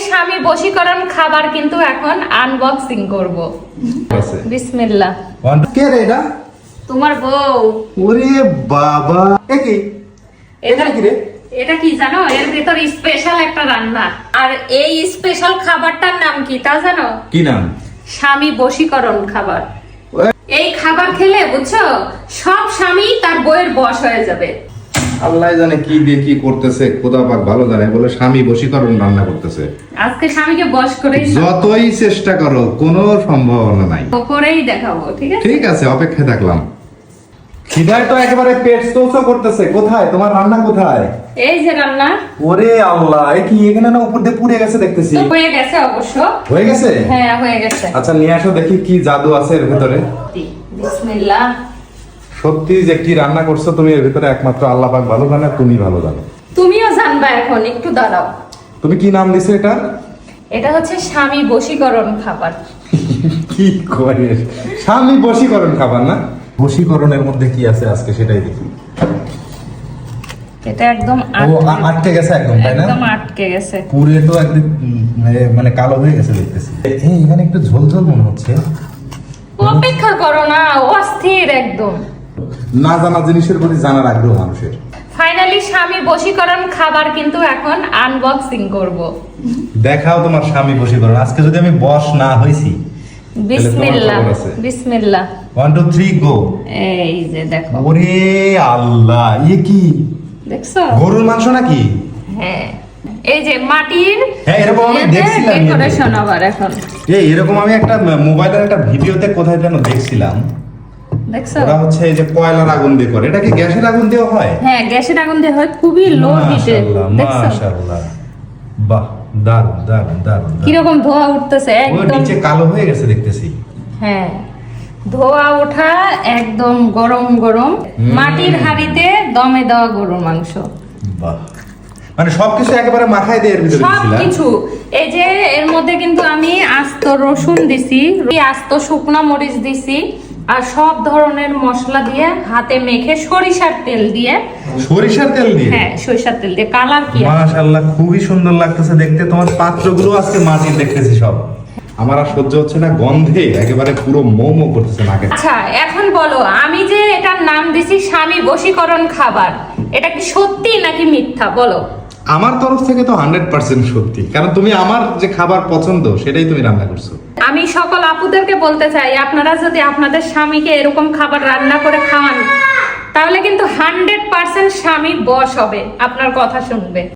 স্বামী বশীকরণ খাবার কিন্তু এখন আনবক্সিং করব। বিসমিল্লাহ। কে রে এটা? তোমার বউ। ওরে বাবা, কি এটা কি রে? এটা কি জানো? এর ভিতর স্পেশাল একটা রান্না। আর এই স্পেশাল খাবারটার নাম কি তা জানো? কি নাম? স্বামী বশীকরণ খাবার। এই খাবার খেলে বুঝছো, সব স্বামী তার বউয়ের বশ হয়ে যাবে। আল্লাহ জানে কি দিয়ে কি করতেছে, খোদা পাক ভালো জানে। বলে স্বামী বশীকরণ রান্না করতেছে। আজকে স্বামীকে বশ করেই যতই চেষ্টা করো কোনো সম্ভাবনা নাই। করেই দেখাবো, ঠিক আছে? ঠিক আছে, অপেক্ষায় থাকলাম। খিদায় তো একেবারে পেট চৌচো করতেছে। কোথায় তোমার রান্না? কোথায়? এই যে রান্না। ওরে আল্লাহ, এ কি এখানে না উপর দিয়ে পুড়ে গেছে দেখতেছি। তো হয়ে গেছে অবশ্য। হয়ে গেছে? হ্যাঁ হয়ে গেছে। আচ্ছা নিয়ে আসো দেখি কি জাদু আছে এর ভিতরে। বিসমিল্লাহ। সত্যি যে কি রান্না করছো তুমি, এর ভিতরে একমাত্র আল্লাহ পাক ভালো জানে, তুমি ভালো জানো। তুমিও জানবা এখন, একটু দাঁড়াও। তুমি কি নাম দিছো এটা? এটা হচ্ছে স্বামী বশীকরণ খাবার। কি করে স্বামী বশীকরণ খাবার না? বশীকরণের মধ্যে কি আছে আজকে সেটাই দেখি। এটা একদম আটকে গেছে একদম, তাই না? একদম আটকে গেছে। পুরে তো একদম মানে কালো হয়ে গেছে দেখতেছি। এই এখানে একটু ঝোল ঝোল মনে হচ্ছে। অপেক্ষা করো না, অস্থির একদম। না জানা জিনিসের প্রতি জানার আগ্রহ মানুষের। ফাইনালি স্বামী বশীকরণ খাবার কিন্তু এখন আনবক্সিং করব। দেখাও তোমার স্বামী বশীকরণ। আজকে যদি আমি বশ না হইছি, বিসমিল্লাহ। বিসমিল্লাহ। 1 2 3 গো। এই যে দেখো। ওরে আল্লাহ, এ কি? দেখছো? গরুর মাংস নাকি? হ্যাঁ, এই যে মাটির। হ্যাঁ, এরকম আমি দেখছিলাম। ডেকোরেশন আবার এখন। এরকম আমি একটা মোবাইলের একটা ভিডিওতে কোথায় যেন দেখছিলাম। দেখছো? ওরা হচ্ছে এই যে কয়লার আগুন দিয়ে করে। এটা কি গ্যাসের আগুন দিয়ে হয়? হ্যাঁ, গ্যাসের আগুন দিয়ে হয়, খুবই লো হিটে। দেখছো? মাশাআল্লাহ, বাহ, দারুণ দারুণ দারুণ। কি রকম ধোঁয়া উঠতেছে ওই একদম। নিচে কালো হয়ে গেছে দেখতেছি। হ্যাঁ, ধোঁয়া ওঠা একদম গরম গরম মাটির হাঁড়িতে দমে দেওয়া গরুর মাংস। বাহ, মানে সবকিছু একেবারে মাখায় দিয়ে এর ভিতরে দিছিলা? সবকিছু। এই যে এর মধ্যে কিন্তু আমি আস্ত রসুন দিছি, আস্ত শুকনা মরিচ দিছি, আর সব ধরনের মশলা দিয়ে হাতে মেখে সরিষার তেল দিয়ে। সরিষার তেল দিয়ে? হ্যাঁ, সরিষার তেল দিয়ে। কালার কি? মাশাআল্লাহ, খুবই সুন্দর লাগতেছে দেখতে। তোমার পাত্রগুলো আজকে মাটির দেখতেছি সব। আমার আর সহ্য হচ্ছে না, গন্ধে একেবারে পুরো মোমো করতেছে নাকে। আচ্ছা এখন বলো, আমি যে এটার নাম দিছি স্বামী বশীকরণ খাবার, এটা কি সত্যি নাকি মিথ্যা বলো? আমার তরফ থেকে তো 100% সত্যি, কারণ তুমি আমার যে খাবার পছন্দ সেটাই তুমি রান্না করছো। আমি সকল আপুদেরকে বলতে চাই, আপনারা যদি আপনাদের স্বামীকে এরকম খাবার রান্না করে খাওয়ান, তাহলে কিন্তু 100% স্বামী বশ হবে, আপনার কথা শুনবে।